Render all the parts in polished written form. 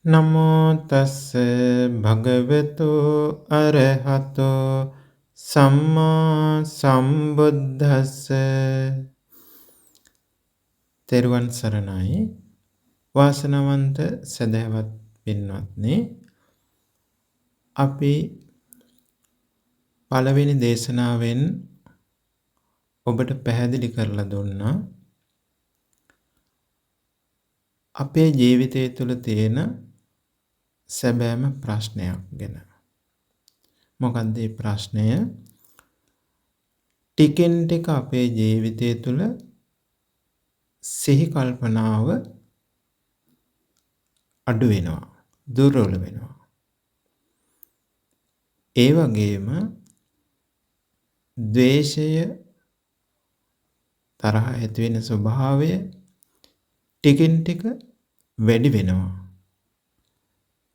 නමෝ තස්ස භගවතු අරහතෝ සම්මා සම්බුද්දස්ස. තෙරුවන් සරණයි. වාසනාවන්ත සදහවත් පින්වත්නි, අපි පළවෙනි දේශනාවෙන් ඔබට පැහැදිලි කරලා දුන්නා අපේ ජීවිතය තුළ තියෙන සැබෑම ප්‍රශ්නයක් ගැන. මොකක්ද මේ ප්‍රශ්නය? ටිකෙන් ටික අපේ ජීවිතය තුළ සිහි කල්පනාව අඩු වෙනවා, දුර්වල වෙනවා. ඒ වගේම ද්වේෂය, තරහ ඇති වෙන ස්වභාවය ටිකෙන් ටික වැඩි වෙනවා.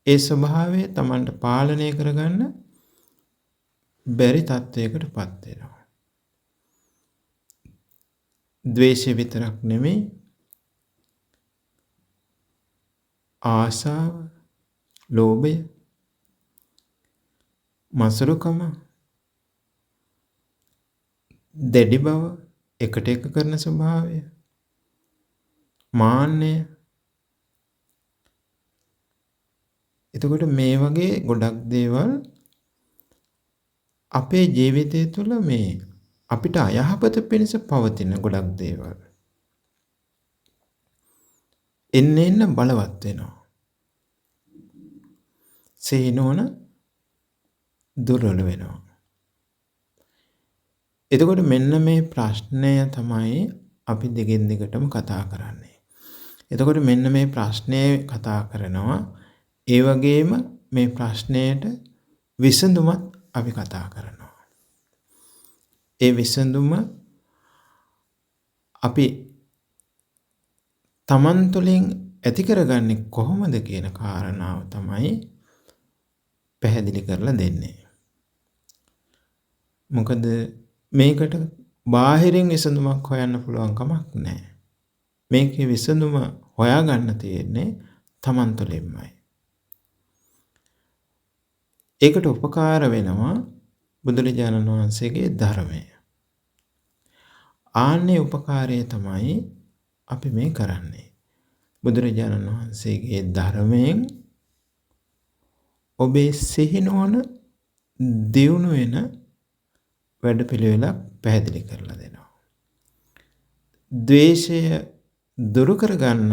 ඒ ස්වභාවය Tamanට පාලනය කරගන්න බැරි තත්වයකටපත් වෙනවා. ද්වේෂය විතරක් නෙමෙයි, ආශාව, ලෝභය, මසුරුකම, දැඩි බව, එකට එක කරන ස්වභාවය, මාන්නය. එතකොට මේ වගේ ගොඩක් දේවල් අපේ ජීවිතය තුළ මේ අපිට අයහපත පිණිස පවතින ගොඩක් දේවල් එන්න බලවත් වෙනවා. සීනෝන දුර්වල වෙනවා. එතකොට මෙන්න මේ ප්‍රශ්නය තමයි අපි දිගින් දිගටම කතා කරන්නේ. එතකොට මෙන්න මේ ප්‍රශ්නය කතා කරනවා. ඒ වගේම මේ ප්‍රශ්නයට විසඳුමත් අපි කතා කරනවා. ඒ විසඳුම අපි තමන් තුළින් ඇති කරගන්නේ කොහොමද කියන කාරණාව තමයි පැහැදිලි කරලා දෙන්නේ. මොකද මේකට බාහිරින් විසඳුමක් හොයන්න පුළුවන් කමක් නැහැ. මේකේ විසඳුම හොයාගන්න තියෙන්නේ තමන් තුළින්මයි. ඒකට උපකාර වෙනවා බුදුරජාණන් වහන්සේගේ ධර්මය. ආන්නේ උපකාරය තමයි අපි මේ කරන්නේ. බුදුරජාණන් වහන්සේගේ ධර්මයෙන් ඔබේ සිහිනුවන දියුණු වෙන වැඩපිළිවෙලක් පැහැදිලි කරලා දෙනවා. ද්වේෂය දුරු කරගන්න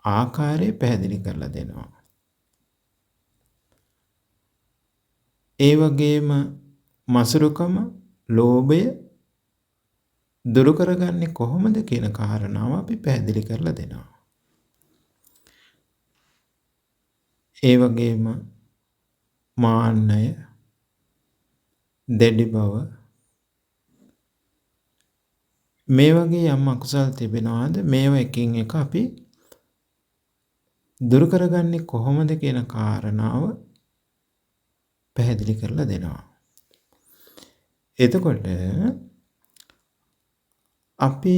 ආකාරය පැහැදිලි කරලා දෙනවා. ඒ වගේම මසුරුකම, ලෝභය දුරු කරගන්නේ කොහොමද කියන කාරණාව අපි පැහැදිලි කරලා දෙනවා. ඒ වගේම මාන්නය, දැඩි බව, මේ වගේ යම් අකුසල් තිබෙනවාද මේවා එකින් එක අපි දුරු කරගන්නේ කොහොමද කියන කාරණාව පැහැදිලි කරලා දෙනවා. එතකොට අපි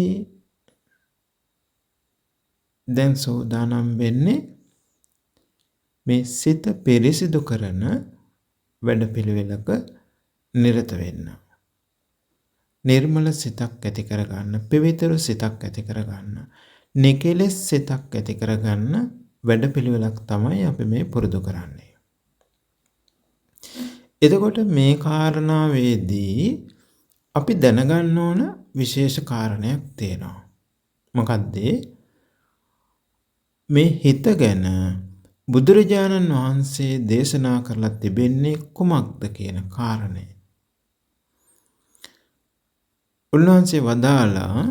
දැන් සෝදානම් වෙන්නේ මේ සිත පිරිසිදු කරන වැඩපිළිවෙලක නිරත වෙන්න. නිර්මල සිතක් ඇති කරගන්න, පවිත්‍ර සිතක් ඇති කරගන්න, නිකලෙස් සිතක් ඇති කරගන්න වැඩපිළිවෙලක් තමයි අපි මේ පුරුදු කරන්නේ. එතකොට මේ කාරණාවේදී අපි දැනගන්න ඕන විශේෂ කාරණයක් තියෙනවා. මොකද්ද? මේ හිත ගැන බුදුරජාණන් වහන්සේ දේශනා කරලා තිබෙන්නේ කුමක්ද කියන කාරණය. උන්වහන්සේ වදාලා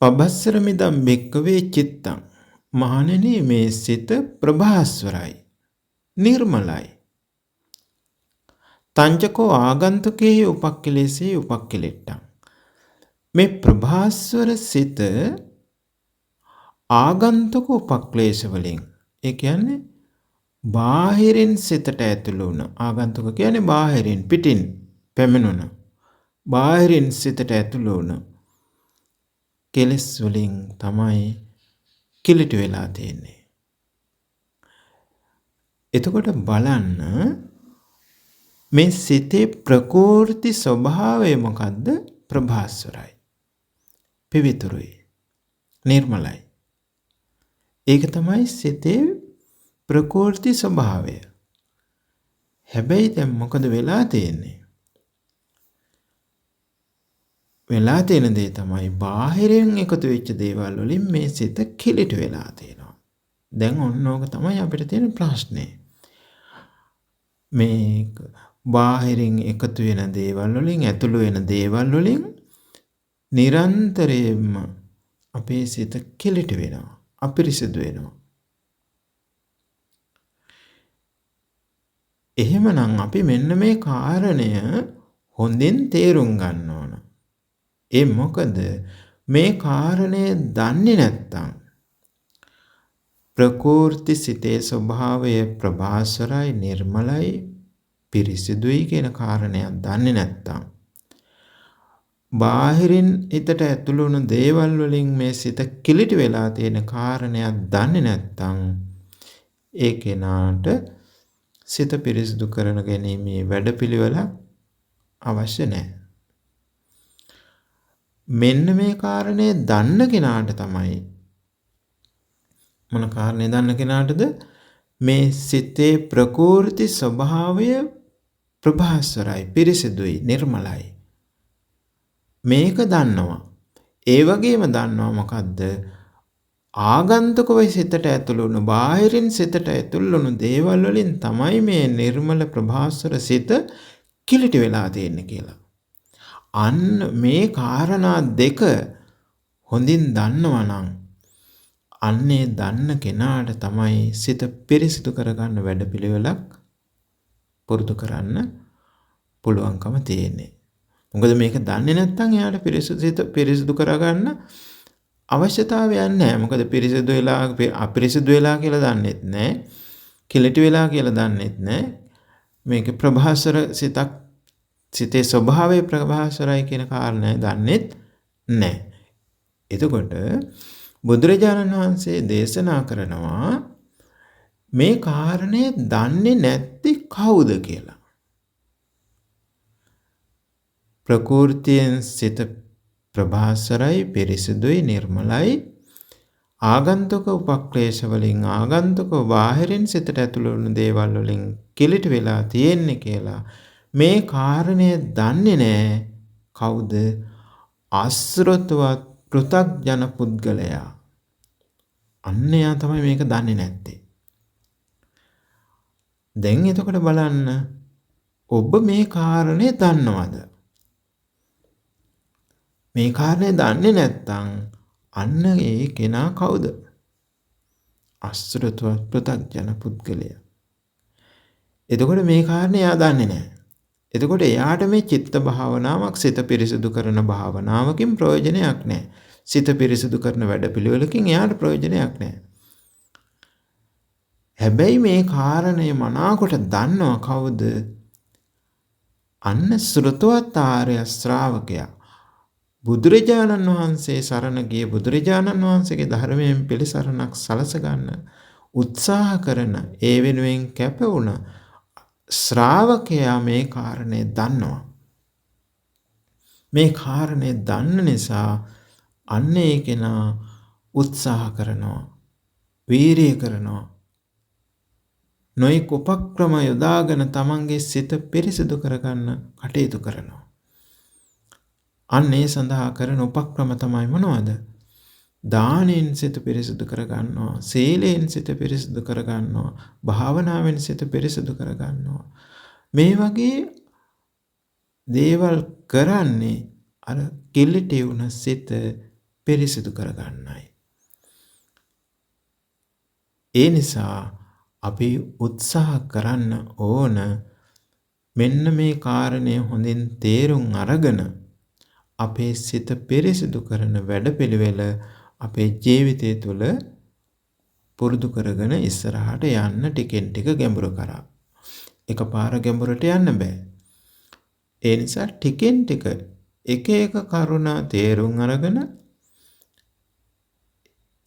පබස්සර මිදම් බික්කවේ චිත්තං. මහණෙනි, මේ සිත ප්‍රභාස්වරයි, නිර්මලයි. තංචකෝ ආගන්තුකේ උපක්ඛලේසේ උපක්ඛලෙට්ටං. මේ ප්‍රභාස්වර සිත ආගන්තුක උපක්ලේශ වලින්, ඒ කියන්නේ බාහිරින් සිතට ඇතුළු වුණ, ආගන්තුක කියන්නේ බාහිරින් පිටින් පැමිණුණ, බාහිරින් සිතට ඇතුළු වුණ කෙලෙස් වලින් තමයි කිලිට වෙලා තියෙන්නේ. එතකොට බලන්න මේ සිතේ ප්‍රකෘති ස්වභාවය මොකද්ද? ප්‍රභාස්වරයි. පිවිතුරුයි. නිර්මලයි. ඒක තමයි සිතේ ප්‍රකෘති ස්වභාවය. හැබැයි දැන් මොකද වෙලා තියෙන්නේ? වෙලා තියෙන දේ තමයි බාහිරින් එකතු වෙච්ච දේවල් වලින් මේ සිත කිලිට වෙලා තියෙනවා. දැන් ඔන්න ඕක තමයි අපිට තියෙන ප්‍රශ්නේ. මේ බාහිරින් එකතු වෙන දේවල් වලින් ඇතුළු වෙන දේවල් වලින් නිරන්තරයෙන්ම අපේ සිත කිලිට වෙනවා. අපිරිසිදු වෙනවා. එහෙමනම් අපි මෙන්න මේ කාරණය හොඳින් තේරුම් ගන්න ඕන. ඒ මොකද මේ කාරණය දන්නේ නැත්තම් ප්‍රකෘති සිතේ ස්වභාවය ප්‍රභාස්වරයි නිර්මලයි පිරිසිදුයි කියන කාරණයක් දන්නේ නැත්තම් බාහිරින් හිතට ඇතුළු වුණු දේවල් වලින් මේ සිත කිලිට වෙලා තියෙන කාරණයක් දන්නේ නැත්තම් ඒ කෙනාට සිත පිරිසිදු කරන ගැනීමේ වැඩපිළිවෙල අවශ්‍ය නැහැ. මෙන්න මේ කාරණේ දන්න කෙනාට තමයි මොන කාරණේ දන්න කෙනාටද මේ සිතේ ප්‍රකෘති ස්වභාවය ප්‍රභාස්වරයි පිරිසිදුයි නිර්මලයි මේක දන්නවා. ඒ වගේම දන්නවා මොකද්ද? ආගන්තුකව සිතට ඇතුළු වුණු බාහිරින් සිතට ඇතුළු වුණු දේවල් වලින් තමයි මේ නිර්මල ප්‍රභාස්වර සිත කිලිට වෙලා තියෙන්නේ කියලා. අන්න මේ කාරණා දෙක හොඳින් දන්නවා නම් අන්නේ දන්න කෙනාට තමයි සිත පිරිසිදු කරගන්න වැඩපිළිවෙලක් පුරුදු කරන්න පුළුවන්කම තියෙන්නේ. මොකද මේක දන්නේ නැත්නම් එයාට සිත පිරිසිදු කරගන්න අවශ්‍යතාවයක් නැහැ. මොකද පිරිසිදු වෙලා අපිරිසිදු වෙලා කියලා දන්නෙත් නැහැ. කිලිට වෙලා කියලා දන්නෙත් නැහැ. මේක ප්‍රභාස්වර සිතක් සිතේ ස්වභාවය ප්‍රභාස්වරයි කියන කාරණය දන්නෙත් නැහැ. එතකොට බුදුරජාණන් වහන්සේ දේශනා කරනවා මේ කාරණේ දන්නේ නැති කවුද කියලා. ප්‍රකෘතියෙන් සිත ප්‍රභාස්වරයි පිරිසිදුයි නිර්මලයි ආගන්තුක උපක්ලේශ වලින් ආගන්තුක බාහිරින් සිතට ඇතුළු වුණු දේවල් වලින් කිලිට වෙලා තියෙන්නේ කියලා මේ කාරණය දන්නේ නැහැ කවුද? අසෘතවත් පෘථග්ජන පුද්ගලයා. අන්නයා තමයි මේක දන්නේ නැත්තේ. දැන් එතකොට බලන්න ඔබ මේ කාරණේ දන්නවද? මේ කාරණේ දන්නේ නැත්නම් අන්න ඒ කෙනා කවුද? අසෘතවත් පෘථග්ජන පුද්ගලයා. එතකොට මේ කාරණේ එයා දන්නේ නැහැ. එතකොට එයාට මේ චිත්ත භාවනාවක් සිත පිරිසිදු කරන භාවනාවකින් ප්‍රයෝජනයක් නැහැ. සිත පිරිසිදු කරන වැඩපිළිවෙලකින් එයාට ප්‍රයෝජනයක් නැහැ. හැබැයි මේ කාරණය මනාකොට දන්නව කවුද? අන්න ශ්‍රුතවත් ආර්ය ශ්‍රාවකයා. බුදුරජාණන් වහන්සේ සරණ ගිය බුදුරජාණන් වහන්සේගේ ධර්මයෙන් පිළිසරණක් සලස ගන්න උත්සාහ කරන ඒ වෙනුවෙන් කැප වුණ ශ්‍රාවකයා මේ කාරණේ දන්නවා. මේ කාරණේ දන්න නිසා අන්න ඒ කෙනා උත්සාහ කරනවා, වීරිය කරනවා, නොයෙක් උපක්‍රම යොදාගෙන තමන්ගේ සිත පිරිසිදු කරගන්න කටයුතු කරනවා. අන්න ඒ සඳහා කරන උපක්‍රම තමයි මොනවද? දානෙන් සිත පිරිසිදු කරගන්නවා, සීලයෙන් සිත පිරිසිදු කරගන්නවා, භාවනාවෙන් සිත පිරිසිදු කරගන්නවා. මේ වගේ දේවල් කරන්නේ අර කිලිටි වුණ සිත පිරිසිදු කරගන්නයි. ඒ නිසා අපි උත්සාහ කරන්න ඕන මෙන්න මේ කාරණය හොඳින් තේරුම් අරගෙන අපේ සිත පිරිසිදු කරන වැඩපිළිවෙල අපේ ජීවිතය තුළ පුරුදු කරගෙන ඉස්සරහට යන්න ටිකෙන් ටික ගැඹුරු කරා. එකපාර ගැඹුරට යන්න බෑ. ඒ නිසා ටිකෙන් ටික එක එක කරුණා තේරුම් අරගෙන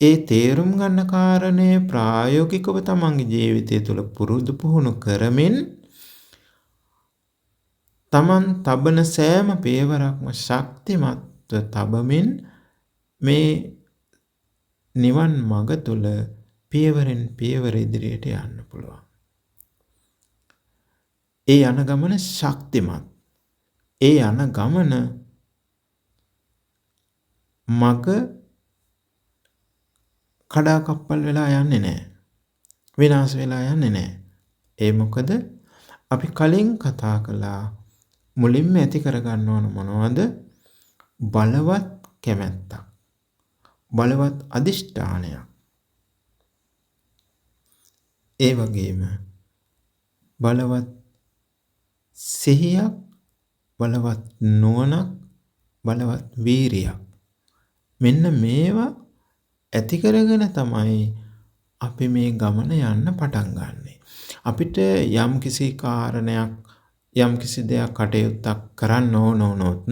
ඒ තේරුම් ගන්න කාරණය ප්‍රායෝගිකව තමන්ගේ ජීවිතය තුළ පුරුදු පුහුණු කරමින් තමන් තබන සෑම පියවරක්ම ශක්තිමත්ව තබමින් මේ නිවන් මඟ තුළ පියවරෙන් පියවර ඉදිරියට යන්න පුළුවන්. ඒ යන ගමන ශක්තිමත්. ඒ යන ගමන මඟ කඩාකප්පල් වෙලා යන්නේ නැහැ. විනාශ වෙලා යන්නේ නැහැ. ඒ මොකද අපි කලින් කතා කළා මුලින්ම ඇති කරගන්න ඕන මොනවද? බලවත් කැමැත්තක්. බලවත් අදිෂ්ඨානයක්. ඒ වගේම බලවත් සිහියක්, බලවත් නුවණක්, බලවත් වීරියක්. මෙන්න මේවා ඇති කරගෙන තමයි අපි මේ ගමන යන්න පටන් ගන්නෙ. අපිට යම් කිසි කාරණයක් යම් කිසි දෙයක් කටයුත්තක් කරන්න ඕන වුණොත්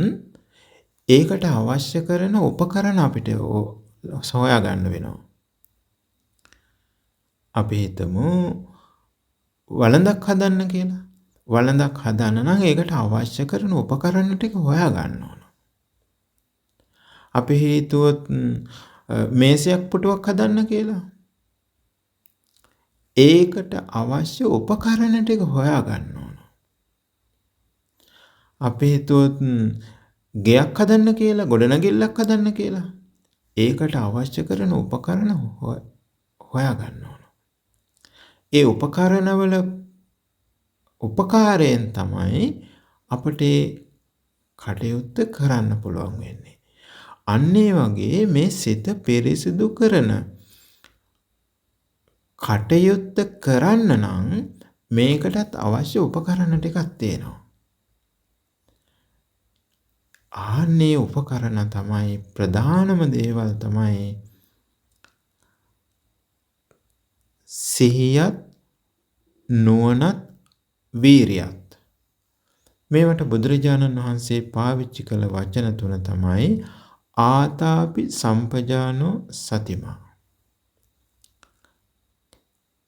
ඒකට අවශ්‍ය කරන උපකරණ අපිට සොයා ගන්න වෙනවා. අපි හිතමු වළඳක් හදන්න කියලා. වළඳක් හදන්න නම් ඒකට අවශ්‍ය කරන උපකරණ ටික හොයා ගන්න ඕන. අපි හිතුවොත් මේසයක් පුටුවක් හදන්න කියලා. ඒකට අවශ්‍ය උපකරණ ටික හොයා ගන්න ඕන. අපි හිතුවොත් ගෙයක් හදන්න කියලා, ගොඩනැගිල්ලක් හදන්න කියලා. ඒකට අවශ්‍ය කරන උපකරණ හොයා ගන්න ඕන. ඒ උපකරණවල උපකාරයෙන් තමයි අපිට කටයුත්ත කරන්න පුළුවන් වෙන්නේ. අන්න ඒ වගේ මේ සිත පිරිසිදු කරන කටයුත්ත කරන්න නම් මේකටත් අවශ්‍ය උපකරණ ටිකක් තියෙනවා. ආන්නේ උපකරණ තමයි ප්‍රධානම දේවල් තමයි සිහියත්, නුවණත්, වීරියත්. මේවට බුදුරජාණන් වහන්සේ පාවිච්චි කළ වචන තුන තමයි ආතාපි සම්පජානෝ සතිමා.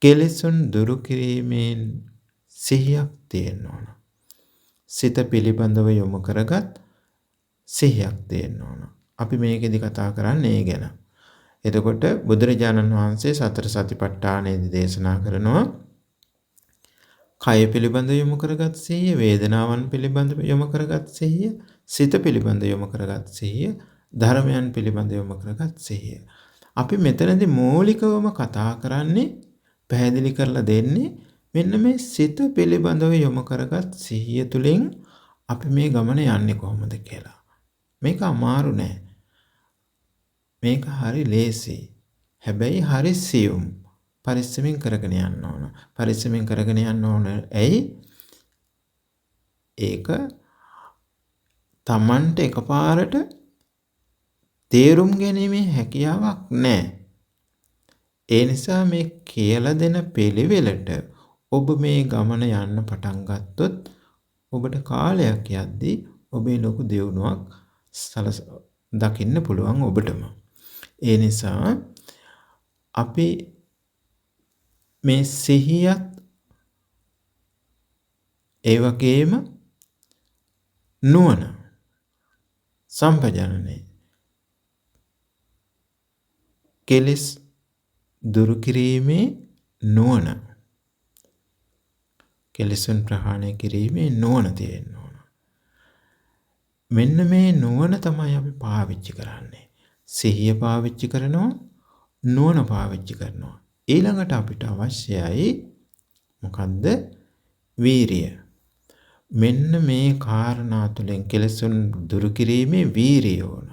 කෙලෙසුන් දුරු කිරීමෙන් සිහියක් තියෙන්න ඕන. සිත පිළිබඳව යොමු කරගත් සිහියක් තියෙන්න ඕන. අපි මේකෙදි කතා කරන්නේ ඒ ගැන. එතකොට බුදුරජාණන් වහන්සේ සතර සතිපට්ඨානයේදී දේශනා කරනවා කය පිළිබඳ යොමු කරගත් සිහිය, වේදනාවන් පිළිබඳ යොමු කරගත් සිහිය, සිත පිළිබඳ යොමු කරගත් සිහිය, ධර්මයන් පිළිබඳ යොමු කරගත් සිහිය. අපි මෙතනදී මූලිකවම කතා කරන්නේ පැහැදිලි කරලා දෙන්නේ මෙන්න මේ සිත පිළිබඳව යොමු කරගත් සිහිය තුළින් අපි මේ ගමන යන්නේ කොහොමද කියලා. මේක අමාරු නෑ. මේක හරි ලේසි. හැබැයි හරි සියුම්. පරිස්සමින් කරගෙන යන්න ඕන. පරිස්සමින් කරගෙන යන්න ඕන. ඇයි? ඒක Tamanට එකපාරට තේරුම් ගැනීමේ හැකියාවක් නැහැ. ඒ නිසා මේ කියලා දෙන පිළිවෙලට ඔබ මේ ගමන යන්න පටන් ගත්තොත් ඔබට කාලයක් යද්දී ඔබේ ලොකු දියුණුවක් දකින්න පුළුවන් ඔබටම. ඒ නිසා අපි මේ සිහියත් ඒ වගේම නුවණ සම්පජානනයේ කෙලෙස් දුරු කිරීමේ නුවණ කෙලෙසුන් ප්‍රහාණය කිරීමේ නුවණ තියෙන්න ඕන. මෙන්න මේ නුවණ තමයි අපි පාවිච්චි කරන්නේ. සිහිය පාවිච්චි කරනවා, නුවණ පාවිච්චි කරනවා. ඊළඟට අපිට අවශ්‍යයි මොකද්ද? වීරිය. මෙන්න මේ කාරණා තුළින් කෙලෙසුන් දුරු කිරීමේ වීරිය ඕන.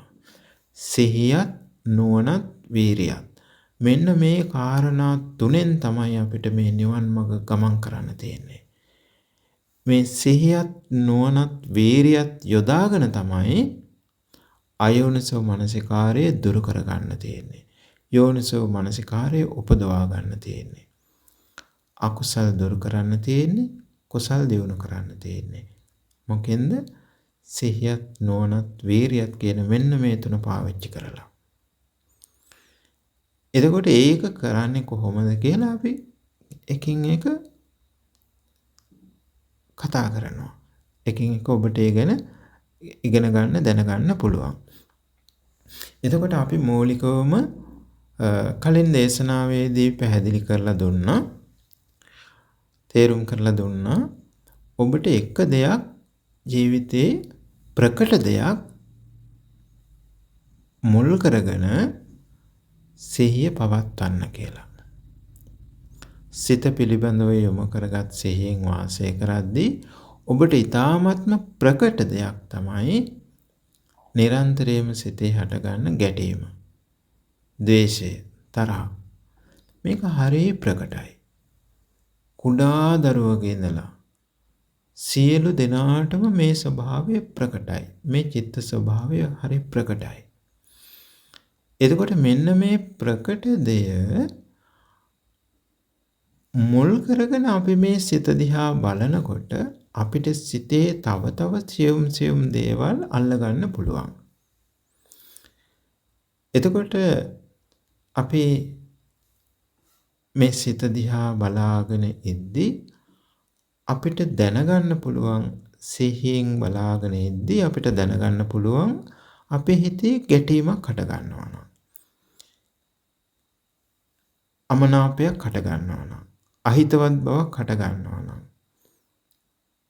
සිහියත්, නුවණත්, වීරියත්. මෙන්න මේ කාරණා තුනෙන් තමයි අපිට මේ නිවන් මඟ ගමන් කරන්න තියෙන්නේ. මේ සිහියත්, නුවණත්, වීරියත් යොදාගෙන තමයි අයෝනිසෝ මනසිකාරය දුරු කරගන්න තියෙන්නේ. යෝනිසෝ මනසිකාරය උපදවා ගන්න තියෙන්නේ. අකුසල් දුරු කරන්න තියෙන්නේ, කුසල් දියුණු කරන්න තියෙන්නේ. මොකෙන්ද? සිහියත්, නුවණත්, වීරියත් කියන මෙන්න මේ තුන පාවිච්චි කරලා. එතකොට ඒක කරන්නේ කොහොමද කියලා අපි එකින් එක කතා කරනවා. එකින් එක ඔබට ඒ ගැන ඉගෙන ගන්න දැනගන්න පුළුවන්. එතකොට අපි මූලිකවම කලින් දේශනාවේදී පැහැදිලි කරලා දුන්නා, තේරුම් කරලා දුන්නා. ඔබට එක දෙයක් ජීවිතේ ප්‍රකට දෙයක් මුල් කරගෙන සිහිය පවත්වන්න කියලා. සිත පිළිබඳව යොමු කරගත් සිහියෙන් වාසය කරද්දී ඔබට ඊ타ත්ම ප්‍රකට දෙයක් තමයි නිරන්තරයෙන්ම සිතේ හටගන්න ගැටීම, ද්වේෂය, තරහ. මේක හරිය ප්‍රකටයි. කුඩා දරුවගේ ඉඳලා සියලු දෙනාටම මේ ස්වභාවය ප්‍රකටයි. මේ චිත්ත ස්වභාවය හරි ප්‍රකටයි. එතකොට මෙන්න මේ ප්‍රකට දෙය මුල් කරගෙන අපි මේ සිත දිහා බලනකොට අපිට සිතේ තව සියුම් දේවල් අල්ලගන්න පුළුවන්. එතකොට අපි මේ සිත දිහා බලාගෙන ඉද්දී අපිට දැනගන්න පුළුවන්, සිහියෙන් බලාගෙන ඉද්දී අපිට දැනගන්න පුළුවන් අපේ හිතේ ගැටීමක් හට ගන්නවා නම්, අමනාපයක් හට ගන්නවා නම්, අහිතවත් බවක් හට ගන්නවා නම්,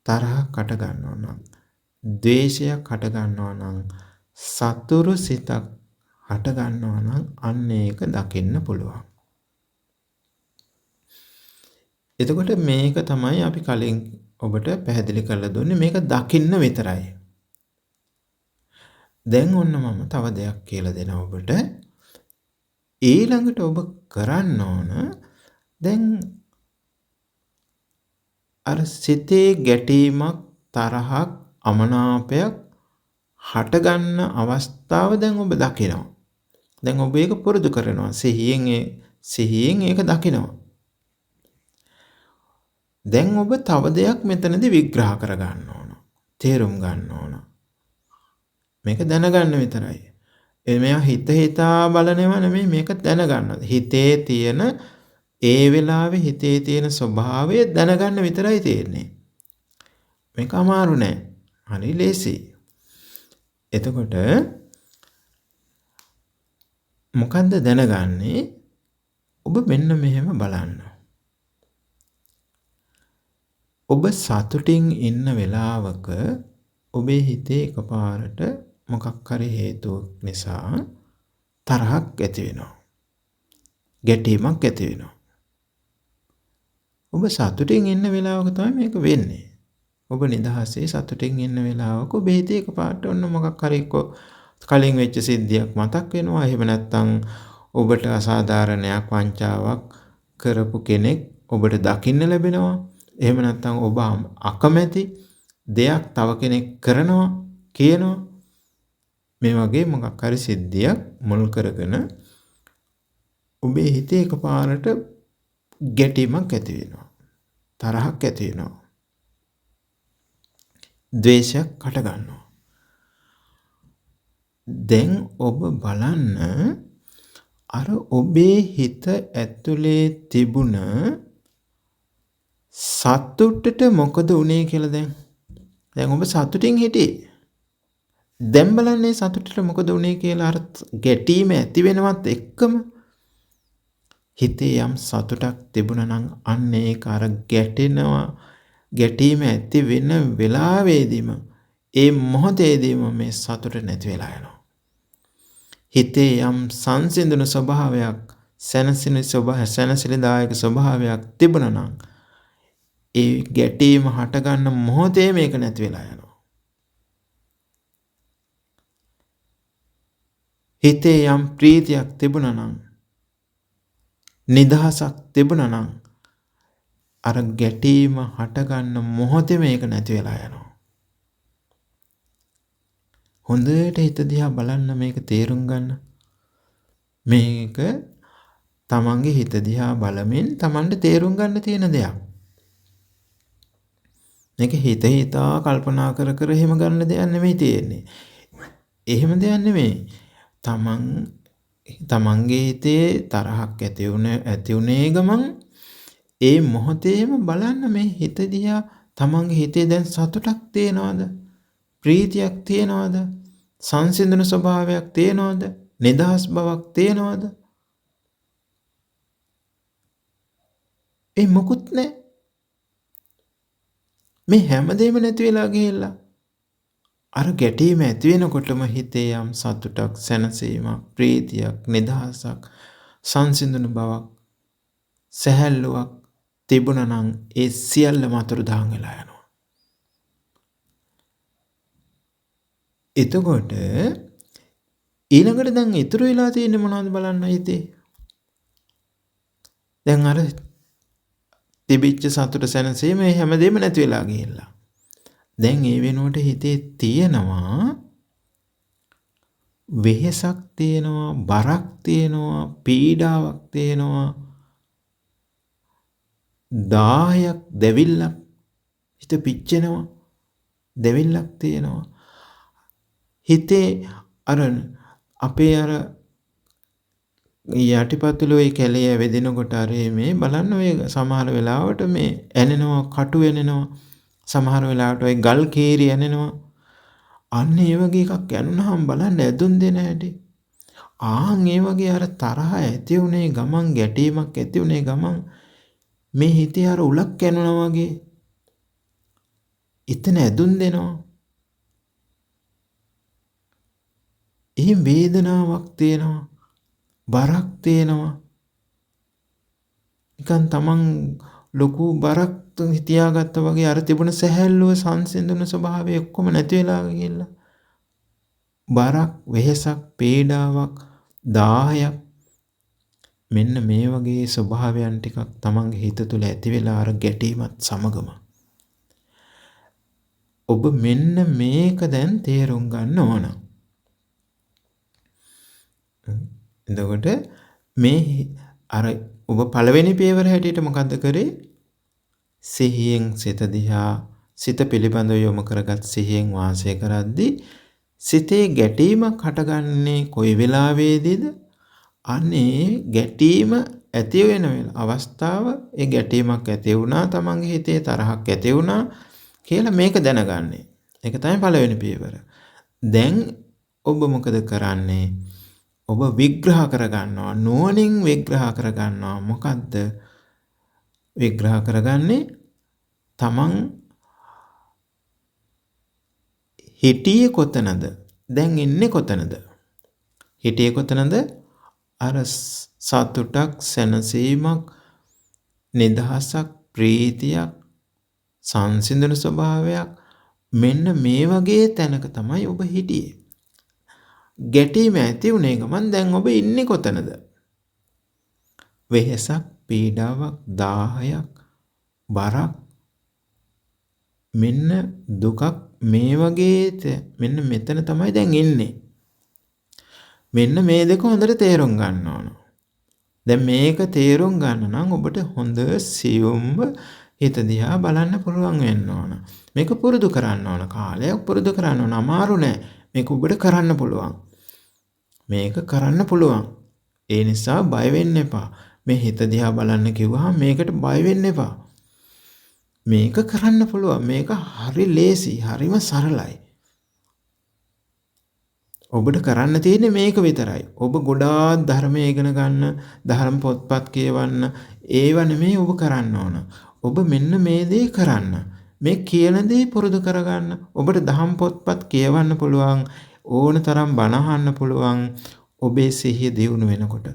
තරහක් හට ගන්නවා නම්, ද්වේෂයක් හට ගන්නවා නම්, සතුරු සිතක් හට ගන්නවා නම් අන්න ඒක දකින්න පුළුවන්. එතකොට මේක තමයි අපි කලින් ඔබට පැහැදිලි කරලා දුන්නේ, මේක දකින්න විතරයි. දැන් ඔන්න මම තව දෙයක් කියලා දෙනවා ඔබට. ඊළඟට ඔබ කරන්න ඕන, දැන් අර සිතේ ගැටීමක්, තරහක්, අමනාපයක් හටගන්න අවස්ථාව දැන් ඔබ දකිනවා. දැන් ඔබ ඒක පුරුදු කරනවා. සිහියෙන් ඒක දකිනවා. දැන් ඔබ තව දෙයක් මෙතනදී විග්‍රහ කරගන්න ඕන. තේරුම් ගන්න ඕන. මේක දැනගන්න විතරයි. මෙයා හිතා බලනවා නෙමෙයි, මේක දැනගන්න. හිතේ තියෙන ඒ වෙලාවේ හිතේ තියෙන ස්වභාවය දැනගන්න විතරයි තියෙන්නේ. මේක අමාරු නෑ. හරි ලේසි. එතකොට මොකද්ද දැනගන්නේ? ඔබ මෙන්න මෙහෙම බලන්න. ඔබ සතුටින් ඉන්න වෙලාවක ඔබේ හිතේ එකපාරට මොකක් හරි හේතුවක් නිසා තරහක් ඇති වෙනවා. ගැටීමක් ඇති වෙනවා. ඔබ සතුටින් ඉන්න වෙලාවක තමයි මේක වෙන්නේ. ඔබ නිදහසේ සතුටින් ඉන්න වෙලාවක ඔබේ හිතේ එකපාරට ඔන්න මොකක් හරි කලින් වෙච්ච සිද්ධියක් මතක් වෙනවා. එහෙම නැත්නම් ඔබට අසාධාරණයක්, වංචාවක් කරපු කෙනෙක් ඔබට දකින්න ලැබෙනවා. එහෙම නැත්නම් ඔබ අකමැති දෙයක් තව කෙනෙක් කරනවා, කියනවා. මේ වගේ මොකක් හරි සිද්ධියක් මුල් කරගෙන ඔබේ හිතේ එකපාරට ගැටීමක් ඇති වෙනවා. තරහක් ඇති වෙනවා. ද්වේෂයක් හට ගන්නවා. දැන් ඔබ බලන්න අර ඔබේ හිත ඇතුලේ තිබුණ සතුටට මොකද උනේ කියලා දැන් ඔබ සතුටින් හිටියේ. දැන් බලන්නේ සතුටට මොකද උනේ කියලා. අර ගැටීම ඇති වෙනවත් එක්කම හිතේ යම් සතුටක් තිබුණා නම් අන්න ඒක අර ගැටීම ඇති වෙන වෙලාවේදීම, ඒ මොහොතේදීම මේ සතුට නැති වෙලා යනවා. හිතේ යම් සංසිඳුණු ස්වභාවයක්, සැනසිලිදායක ස්වභාවයක් තිබුණා නම් ඒ ගැටීම හටගන්න මොහොතේ මේක නැති වෙලා යනවා. හිතේ යම් ප්‍රීතියක් තිබුණා නම්, නිදහසක් තිබුණා නම් අර ගැටීම හටගන්න මොහොතේ මේක නැති වෙලා යනවා. හොඳට හිත දිහා බලන්න, මේක තේරුම් ගන්න. මේක තමන්ගේ හිත දිහා බලමින් තමන්ට තේරුම් ගන්න තියෙන දෙයක්. මේක හිතා කල්පනා කර එහෙම ගන්න දෙයක් නෙමෙයි තියෙන්නේ. එහෙම දෙයක් නෙමෙයි. තමන් තමන්ගේ හිතේ තරහක් ඇති උනේ ගමන් ඒ මොහොතේම බලන්න මේ හිත දිහා තමන්ගේ හිතේ දැන් සතුටක් තියෙනවද? ප්‍රීතියක් තියෙනවද? සංසිඳන ස්වභාවයක් තියෙනවද? නිදහස් බවක් තියෙනවද? ඒ මොකුත් නැහැ. මේ හැමදේම නැති වෙලා ගිහිල්ලා අර ගැටීම ඇති වෙනකොටම හිතේ යම් සතුටක්, සැනසීමක්, ප්‍රීතියක්, නිදහසක්, සංසිඳන බවක්, සැහැල්ලුවක් තිබුණා නම් ඒ සියල්ලම අතුරුදහන් වෙලා යනවා. එතකොට ඊළඟට දැන් ඉතුරු වෙලා තියෙන්නේ මොනවද බලන්න හිතේ. දැන් අර තිබිච්ච සතුට සැනසීම මේ හැමදේම නැති වෙලා ගිහිල්ලා. දැන් ඒ වෙනුවට හිතේ තියෙනවා වෙහෙසක් තියෙනවා, බරක් තියෙනවා, පීඩාවක් තියෙනවා, දාහයක්, දෙවිල්ලක් හිත පිච්චෙනවා, දෙවිල්ලක් තියෙනවා. හිතේ අර අපේ අර යටිපතුලේ කැලේ ඇවිදිනකොට අර මේ බලන්න ඔය සමහර වෙලාවට මේ ඇනෙනවා, කටු ඇනෙනවා, සමහර වෙලාවට ඔය ගල් කීරි ඇනෙනවා. අන්න ඒ වගේ එකක් ඇනුනහම බලන්න ඇදුම් දෙන හැටි. ඒ වගේ අර තරහ ඇති උනේ ගමන්, ගැටීමක් ඇති උනේ ගමන් මේ හිතේ අර උලක් ඇනුනා වගේ එතන ඇදුම් දෙනවා. එහෙන් වේදනාවක් තියෙනවා, බරක් තියෙනවා. නිකන් තමන් ලොකු බරක් තියාගත්තා වගේ අර තිබුණ සැහැල්ලුව, සංසිඳුණු ස්වභාවය ඔක්කොම නැති වෙලා ගිහිල්ලා බරක්, වෙහෙසක්, පීඩාවක්, දාහයක් මෙන්න මේ වගේ ස්වභාවයන් ටිකක් තමන්ගේ හිත තුළ ඇති වෙලා අර ගැටීමත් සමගම ඔබ මෙන්න මේක දැන් තේරුම් ගන්න ඕන. එතකොට මේ අර ඔබ පළවෙනි පියවර හැටියට මොකද්ද කරේ? සිහියෙන් සිත දිහා, සිත පිළිබඳව යොමු කරගත් සිහියෙන් වාසය කරද්දී සිතේ ගැටීමක් හටගන්නේ කොයි වෙලාවේදීද? අනේ ගැටීම ඇති වෙන අවස්ථාව, ඒ ගැටීමක් ඇති වුණා, තමන්ගේ හිතේ තරහක් ඇති වුණා කියලා මේක දැනගන්නේ. ඒක තමයි පළවෙනි පියවර. දැන් ඔබ මොකද කරන්නේ? ඔබ විග්‍රහ කරගන්නවා, නුවණින් විග්‍රහ කරගන්නවා. මොකද්ද විග්‍රහ කරගන්නේ? තමන් හිටියේ කොතනද? දැන් ඉන්නේ කොතනද? හිටියේ කොතනද? අර සතුටක්, සැනසීමක්, නිදහසක්, ප්‍රීතියක්, සංසිඳන ස්වභාවයක් මෙන්න මේ වගේ තැනක තමයි ඔබ හිටියේ. ගැටීම ඇති උනේ ගමන් දැන් ඔබ ඉන්නේ කොතනද? වෙහෙසක්, පීඩාවක්, දාහයක්, බරක්, මෙන්න දුකක් මේ වගේ මෙන්න මෙතන තමයි දැන් ඉන්නේ. මෙන්න මේ දෙක හොඳට තේරුම් ගන්න ඕන. දැන් මේක තේරුම් ගන්න නම් ඔබට හොඳ සියුම්ව හිත දිහා බලන්න පුළුවන් වෙන්න ඕන. මේක පුරුදු කරන්න ඕන. කාලයක් පුරුදු කරන්න ඕන. අමාරු නෑ. මේක ඔබට කරන්න පුළුවන්. මේක කරන්න පුළුවන්. ඒ නිසා බය වෙන්න එපා. මේ හිත දිහා බලන්න කිව්වහම මේකට බය වෙන්න එපා. මේක කරන්න පුළුවන්. මේක හරි ලේසි, හරිම සරලයි. ඔබට කරන්න තියෙන්නේ මේක විතරයි. ඔබ ගොඩාක් ධර්මයේ ඉගෙන ගන්න, ධර්ම පොත්පත් කියවන්න, ඒව නෙමෙයි ඔබ කරන්න ඕන. ඔබ මෙන්න මේ දේ කරන්න. මේ කියන දේ පුරුදු කරගන්න. ඔබට ධම් පොත්පත් කියවන්න පුළුවන්, ඕන තරම් බණ අහන්න පුළුවන්. ඔබේ සිහිය දියුණු වෙනකොට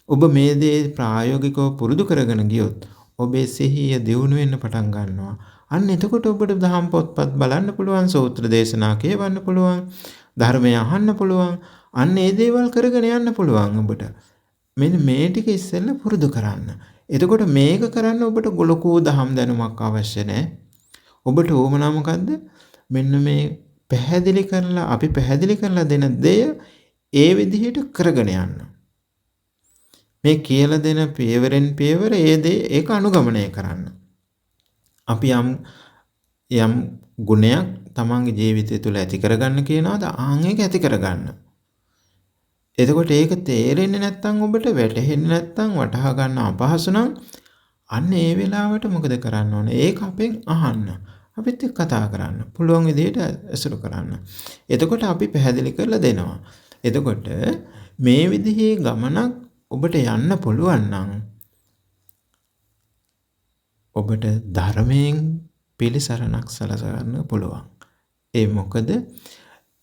ඔබ මේ දේ ප්‍රායෝගිකව පුරුදු කරගෙන ගියොත් ඔබේ සිහිය දියුණු වෙන්න පටන් ගන්නවා. අන්න එතකොට ඔබට ධම් පොත්පත් බලන්න පුළුවන්, සූත්‍ර දේශනා කියවන්න පුළුවන්, ධර්මය අහන්න පුළුවන්. අන්න ඒ දේවල් කරගෙන යන්න පුළුවන් ඔබට. මෙන්න මේ ටික ඉස්සෙල්ලා පුරුදු කරන්න. එතකොට මේක කරන්න ඔබට ලොකු දහම් දැනුමක් අවශ්‍ය නැහැ. ඔබට ඕමනා මොකද්ද? මෙන්න මේ අපි පැහැදිලි කරලා දෙන දේ ඒ විදිහට කරගෙන යන්න. මේ කියලා දෙන පියවරෙන් පියවර ඒක අනුගමනය කරන්න. අපි යම් ගුණයක් තමන්ගේ ජීවිතය තුළ ඇති කරගන්න කියනවාද? ඒක ඇති කරගන්න. එතකොට ඒක තේරෙන්නේ නැත්නම් ඔබට වැටහෙන්නේ නැත්නම් වටහා ගන්න අපහසු නම් අන්න ඒ වෙලාවට මොකද කරන්න ඕනේ? ඒක අපෙන් අහන්න. අපිත් එක්ක කතා කරන්න. පුළුවන් විදිහට ඇසුරු කරන්න. එතකොට අපි පැහැදිලි කරලා දෙනවා. එතකොට මේ විදිහේ ගමනක් ඔබට යන්න පුළුවන් නම් ඔබට ධර්මයෙන් පිළිසරණක් සලසගන්න පුළුවන්. ඒ මොකද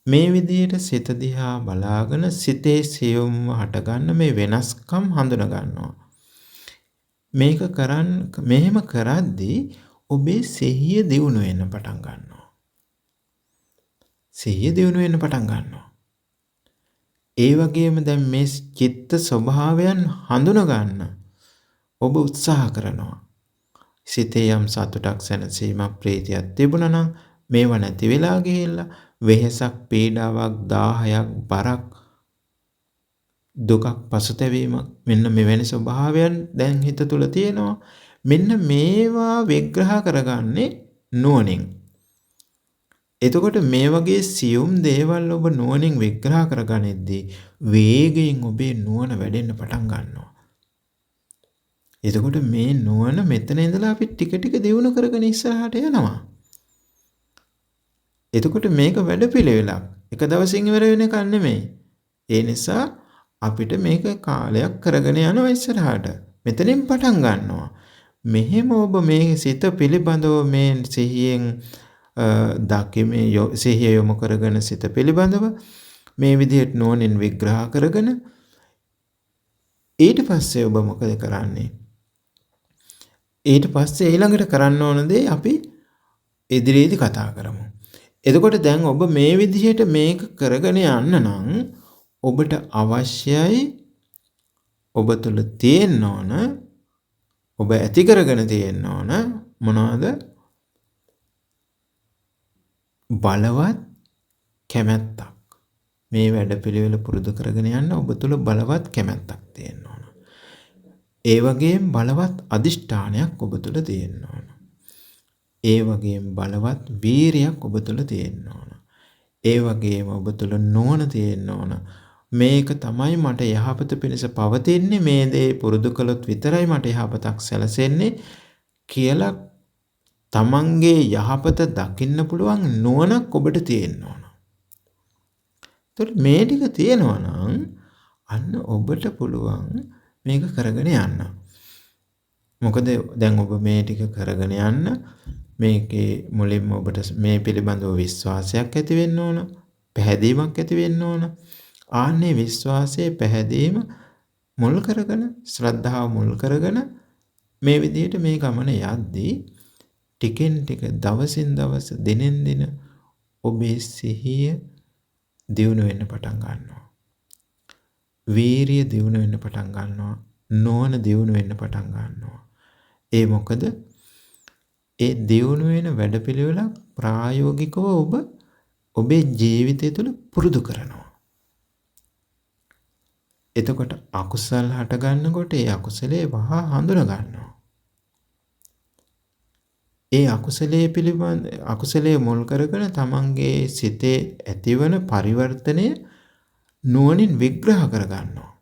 මේ විදිහට සිත දිහා බලාගෙන සිතේ සියුම්ව හටගන්න මේ වෙනස්කම් හඳුනා ගන්නවා. මේක මෙහෙම කරද්දී ඔබේ සිහිය දියුණු වෙන්න පටන් ගන්නවා. සිහිය දියුණු වෙන්න පටන් ගන්නවා. ඒ වගේම දැන් මේ චිත්ත ස්වභාවයන් හඳුනා ගන්න ඔබ උත්සාහ කරනවා. සිතේ යම් සතුටක් සැනසීමක් ප්‍රීතියක් තිබුණා නම් මේව නැති වෙලා ගිහිල්ලා වෙහෙසක් පීඩාවක් දාහයක් බරක් දුකක් පසුතැවීමක් මෙන්න මෙවැනි ස්වභාවයන් දැන් හිත තුල තියෙනවා. මෙන්න මේවා විග්‍රහ කරගන්නේ නුවණින්. එතකොට මේ වගේ සියුම් දේවල් ඔබ නුවණින් විග්‍රහ කරගනිද්දී වේගයෙන් ඔබේ නුවණ වැඩෙන්න පටන් ගන්නවා. එතකොට මේ නුවණ මෙතන ඉඳලා අපි ටික ටික දියුණු කරගෙන ඉස්සරහට යනවා. එතකොට මේක වැඩපිළිවෙලක්. එක දවසින් ඉවර වෙන එකක් නෙමෙයි. ඒ නිසා අපිට මේක කාලයක් කරගෙන යනවා ඉස්සරහට. මෙතනින් පටන් ගන්නවා. මෙහෙම ඔබ මේ සිත පිළිබඳව මේ සිහියෙන් සිහිය යොමු කරගෙන සිත පිළිබඳව මේ විදිහට නුවණින් විග්‍රහ කරගෙන ඊට පස්සේ ඔබ මොකද කරන්නේ? ඊට පස්සේ ඊළඟට කරන්න ඕන දේ අපි ඉදිරියේදී කතා කරමු. එතකොට දැන් ඔබ මේ විදිහට මේක කරගෙන යන්න නම් ඔබට අවශ්‍යයි ඔබ තුල තියෙන්න ඕන ඔබ ඇති කරගෙන තියෙන්න ඕන මොනවාද? බලවත් කැමැත්තක්. මේ වැඩපිළිවෙල පුරුදු කරගෙන යන්න ඔබ තුල බලවත් කැමැත්තක් තියෙන්න ඕන. ඒ වගේම බලවත් අදිෂ්ඨානයක් ඔබ තුල තියෙන්න ඕන. ඒ වගේම බලවත් වීරියක් ඔබ තුල තියෙන්න ඕන. ඒ වගේම ඔබ තුල නුවණ තියෙන්න ඕන. මේක තමයි මට යහපත පිණිස පවතින්නේ මේ දේ පුරුදු කළොත් විතරයි මට යහපතක් සැලසෙන්නේ කියලා තමන්ගේ යහපත දකින්න පුළුවන් නුවණක් ඔබට තියෙන්න ඕන. ඒතකොට මේ ටික තියෙනවා නම් අන්න ඔබට පුළුවන් මේක කරගෙන යන්න. මොකද දැන් ඔබ මේ ටික කරගෙන යන්න මේකේ මුලින්ම ඔබට මේ පිළිබඳව විශ්වාසයක් ඇති වෙන්න ඕන, පැහැදීමක් ඇති වෙන්න ඕන. ආන්නේ විශ්වාසයේ පැහැදීම මුල් කරගෙන ශ්‍රද්ධාව මුල් කරගෙන මේ විදිහට මේ ගමන යද්දී ටිකෙන් ටික දවසින් දවස දිනෙන් දින ඔබේ සිහිය දියුණු වෙන්න පටන් ගන්නවා. වීරිය දියුණු වෙන්න පටන් ගන්නවා. නුවණ දියුණු වෙන්න පටන් ගන්නවා. ඒ මොකද ඒ දියුණු වෙන වැඩපිළිවෙලක් ප්‍රායෝගිකව ඔබ ඔබේ ජීවිතය තුළ පුරුදු කරනවා. එතකොට අකුසල් හට ගන්නකොට ඒ අකුසලේ වහා හඳුනා ගන්නවා. ඒ අකුසලයේ මුල් කරගෙන තමන්ගේ සිතේ ඇතිවන පරිවර්තනය නුවණින් විග්‍රහ කර ගන්නවා.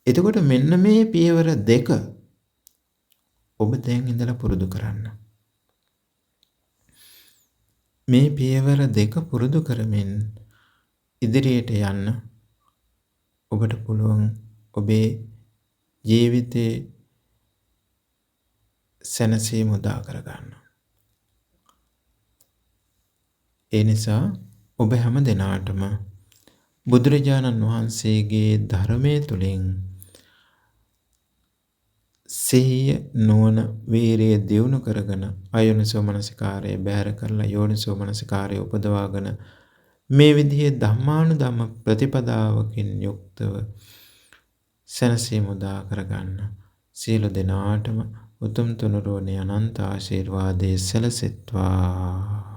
එතකොට මෙන්න මේ පියවර දෙක ඔබ දැන් ඉඳලා පුරුදු කරන්න. මේ පියවර දෙක පුරුදු කරමින් ඉදිරියට යන්න ඔබට පුළුවන් ඔබේ ජීවිතේ සැනසීම උදා කරගන්න. ඒ නිසා ඔබ හැම දිනාටම බුදුරජාණන් වහන්සේගේ ධර්මයේ තුලින් සිහිය නුවණ වීරිය දියුණු කරගෙන අයෝනිසෝ මනසිකාරය බැහැර කරලා යෝනිසෝ මනසිකාරය උපදවාගෙන මේ විදිහේ ධම්මානුධම්ම ප්‍රතිපදාවකින් යුක්තව සැනසීම උදා කරගන්න සියලු දෙනාටම උතුම් තුනුරුවනේ අනන්ත ආශිර්වාදයේ සැලසෙත්වා.